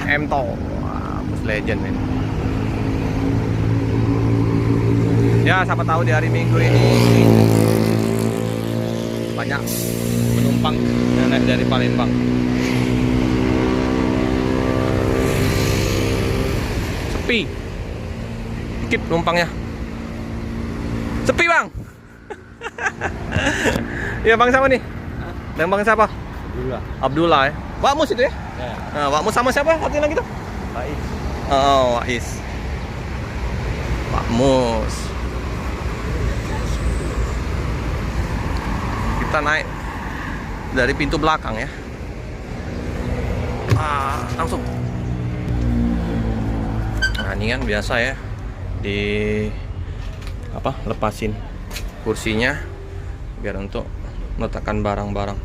MTO. Wah, bus legend ini. Ya, siapa tahu di hari Minggu ini banyak penumpang yang naik dari Palembang. Sepi. Dikit penumpangnya. Sepi, Bang. Iya, Bang siapa nih? Dan Bang siapa? Abdullah. Abdullah ya. Pak Mus itu ya? Ya. Nah, Pak Mus sama siapa? Artinya gitu? Baik. Oh, Wais. Pak Mus. Kita naik dari pintu belakang ya. Langsung. Nah, ini kan biasa ya. Lepasin kursinya biar untuk meletakkan barang-barang.